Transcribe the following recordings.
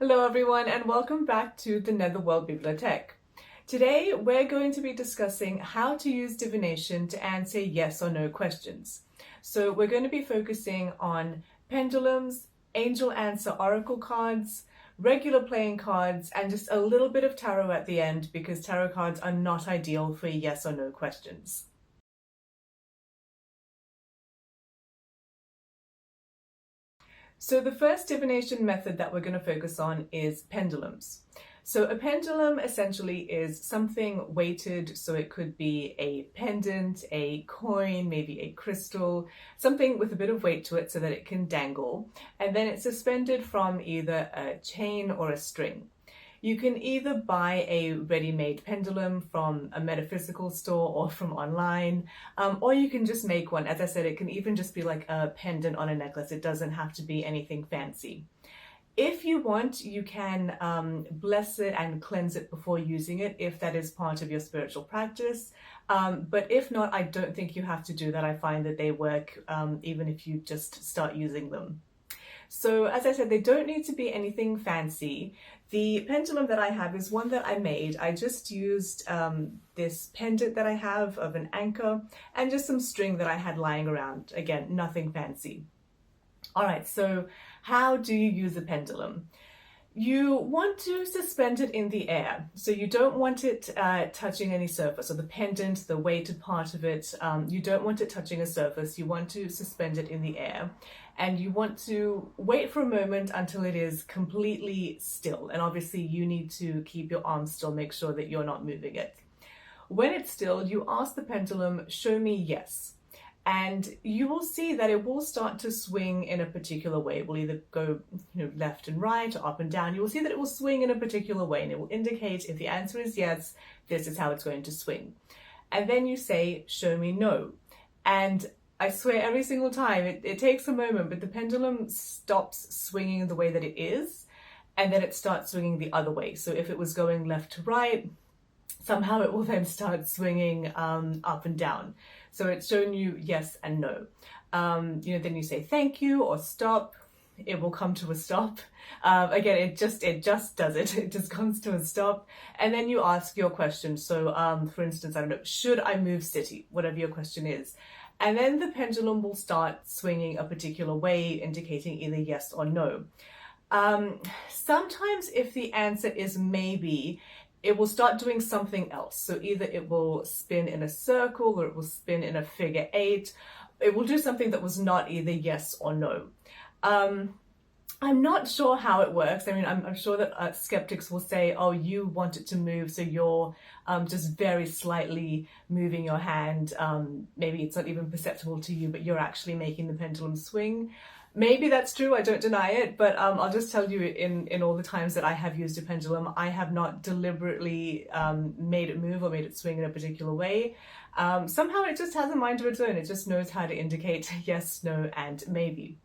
Hello everyone and welcome back to the Netherworld Bibliothèque. Today we're going to be discussing how to use divination to answer yes or no questions. So we're going to be focusing on pendulums, angel answer oracle cards, regular playing cards, and just a little bit of tarot at the end because tarot cards are not ideal for yes or no questions. So the first divination method that we're going to focus on is pendulums. So a pendulum essentially is something weighted, so it could be a pendant, a coin, maybe a crystal, something with a bit of weight to it so that it can dangle, and then it's suspended from either a chain or a string. You can either buy a ready-made pendulum from a metaphysical store or from online, or you can just make one. As I said, it can even just be like a pendant on a necklace. It doesn't have to be anything fancy. If you want, you can bless it and cleanse it before using it, if that is part of your spiritual practice. But if not, I don't think you have to do that. I find that they work even if you just start using them. So as I said, they don't need to be anything fancy. The pendulum that I have is one that I made. I just used this pendant that I have of an anchor and just some string that I had lying around. Again, nothing fancy. All right, so how do you use a pendulum? You want to suspend it in the air. So you don't want it touching any surface. So the pendant, the weighted part of it, you don't want it touching a surface. You want to suspend it in the air. And you want to wait for a moment until it is completely still. And obviously you need to keep your arms still, make sure that you're not moving it. When it's still, you ask the pendulum, show me yes. And you will see that it will start to swing in a particular way. It will either go left and right or up and down. You will see that it will swing in a particular way, and it will indicate if the answer is yes, this is how it's going to swing. And then you say, show me no. And I swear every single time, it takes a moment, but the pendulum stops swinging the way that it is, and then it starts swinging the other way. So if it was going left to right, somehow it will then start swinging up and down. So it's shown you yes and no. Then you say thank you or stop. It will come to a stop. Again, it just does it. It just comes to a stop. And then you ask your question. So for instance, I don't know, should I move city? Whatever your question is. And then the pendulum will start swinging a particular way, indicating either yes or no. Sometimes if the answer is maybe, it will start doing something else. So either it will spin in a circle or it will spin in a figure 8. It will do something that was not either yes or no. I'm not sure how it works. I mean, I'm sure that skeptics will say, oh, you want it to move, so you're just very slightly moving your hand. Maybe it's not even perceptible to you, but you're actually making the pendulum swing. Maybe that's true, I don't deny it, but I'll just tell you in all the times that I have used a pendulum, I have not deliberately made it move or made it swing in a particular way. Somehow it just has a mind of its own. It just knows how to indicate yes, no, and maybe.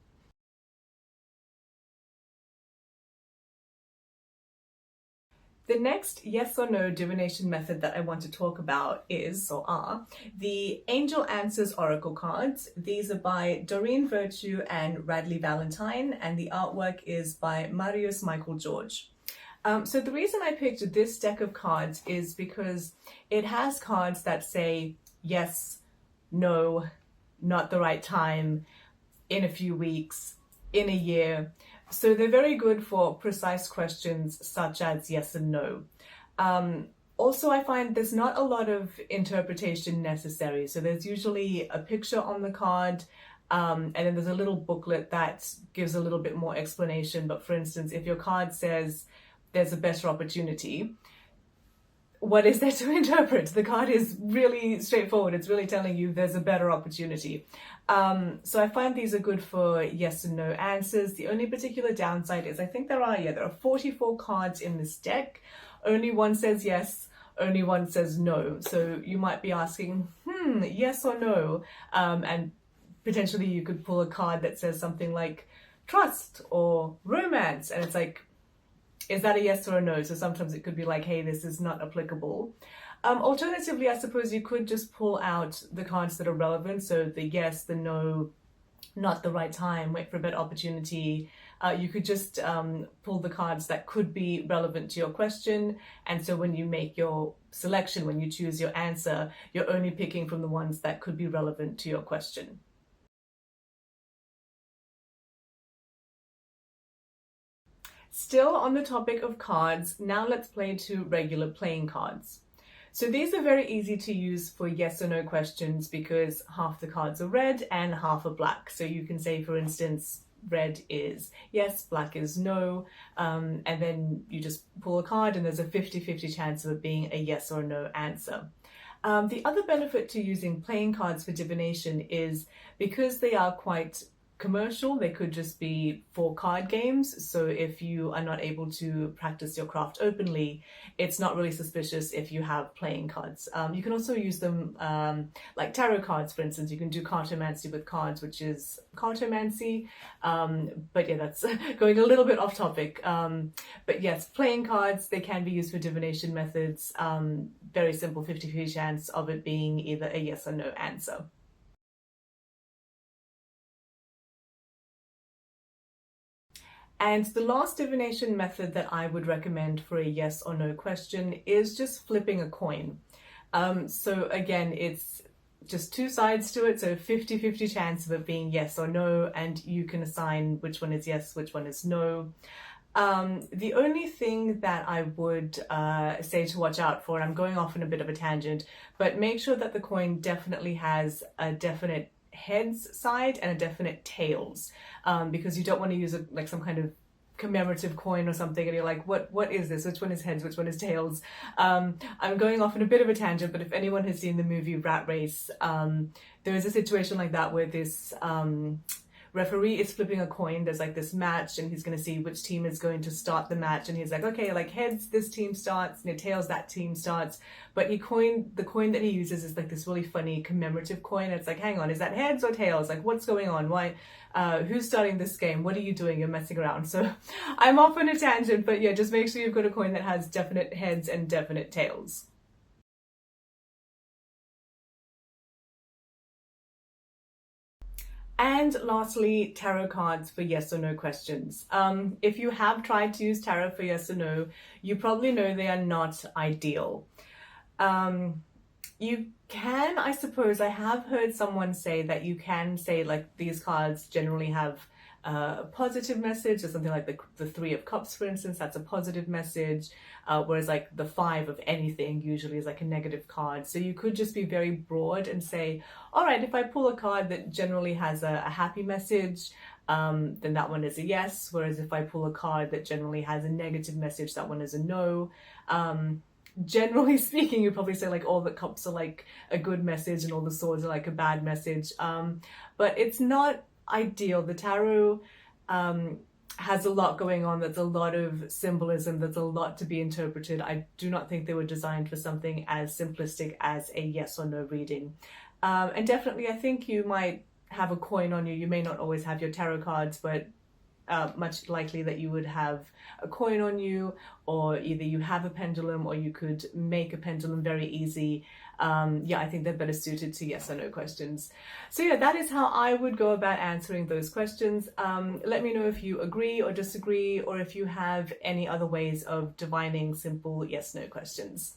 The next yes or no divination method that I want to talk about are the Angel Answers Oracle cards. These are by Doreen Virtue and Radley Valentine, and the artwork is by Marius Michael George. So the reason I picked this deck of cards is because it has cards that say yes, no, not the right time, in a few weeks, in a year. So they're very good for precise questions such as yes and no. Also, I find there's not a lot of interpretation necessary. So there's usually a picture on the card, and then there's a little booklet that gives a little bit more explanation. But for instance, if your card says there's a better opportunity, what is there to interpret? The card is really straightforward. It's really telling you there's a better opportunity. So I find these are good for yes and no answers. The only particular downside is I think there are 44 cards in this deck. Only one says yes, only one says no. So you might be asking, yes or no? And potentially you could pull a card that says something like trust or romance. And it's like, is that a yes or a no? So sometimes it could be like, hey, this is not applicable. Alternatively, I suppose you could just pull out the cards that are relevant. So the yes, the no, not the right time, wait for a better opportunity. You could just pull the cards that could be relevant to your question. And so when you make your selection, when you choose your answer, you're only picking from the ones that could be relevant to your question. Still on the topic of cards, now let's play two regular playing cards. So these are very easy to use for yes or no questions because half the cards are red and half are black. So you can say, for instance, red is yes, black is no, and then you just pull a card and there's a 50-50 chance of it being a yes or no answer. The other benefit to using playing cards for divination is because they are quite commercial, they could just be for card games. So if you are not able to practice your craft openly, it's not really suspicious if you have playing cards. You can also use them like tarot cards, for instance. You can do cartomancy with cards, which is cartomancy. But yeah, that's going a little bit off topic. But yes, playing cards, they can be used for divination methods. Very simple 50-50 chance of it being either a yes or no answer. And the last divination method that I would recommend for a yes or no question is just flipping a coin. So again, it's just two sides to it, so 50-50 chance of it being yes or no, and you can assign which one is yes, which one is no. The only thing that I would say to watch out for, and I'm going off on a bit of a tangent, but make sure that the coin definitely has a definite heads side and a definite tails, because you don't want to use like some kind of commemorative coin or something and you're like, what is this, which one is heads, which one is tails? I'm going off on a bit of a tangent, but if anyone has seen the movie Rat Race, there is a situation like that where this referee is flipping a coin. There's like this match and he's going to see which team is going to start the match, and he's like, okay, like heads this team starts, and tails that team starts. But the coin that he uses is like this really funny commemorative coin. It's like, hang on, is that heads or tails? Like, what's going on? Why who's starting this game? What are you doing? You're messing around. So I'm off on a tangent, but yeah, just make sure you've got a coin that has definite heads and definite tails. And lastly, tarot cards for yes or no questions. If you have tried to use tarot for yes or no, you probably know they are not ideal. You can, I suppose, I have heard someone say that you can say like these cards generally have a positive message, or something like the Three of Cups, for instance, that's a positive message, whereas like the Five of anything usually is like a negative card. So you could just be very broad and say, all right, if I pull a card that generally has a happy message, then that one is a yes, whereas if I pull a card that generally has a negative message, that one is a no. Generally speaking, you probably say like all the cups are like a good message and all the swords are like a bad message, but it's not ideal. The tarot has a lot going on. There's a lot of symbolism. There's a lot to be interpreted. I do not think they were designed for something as simplistic as a yes or no reading. And definitely, I think you might have a coin on you. You may not always have your tarot cards, but much likely that you would have a coin on you, or either you have a pendulum or you could make a pendulum very easy. Yeah, I think they're better suited to yes or no questions. So yeah, that is how I would go about answering those questions. Let me know if you agree or disagree, or if you have any other ways of divining simple yes/no questions.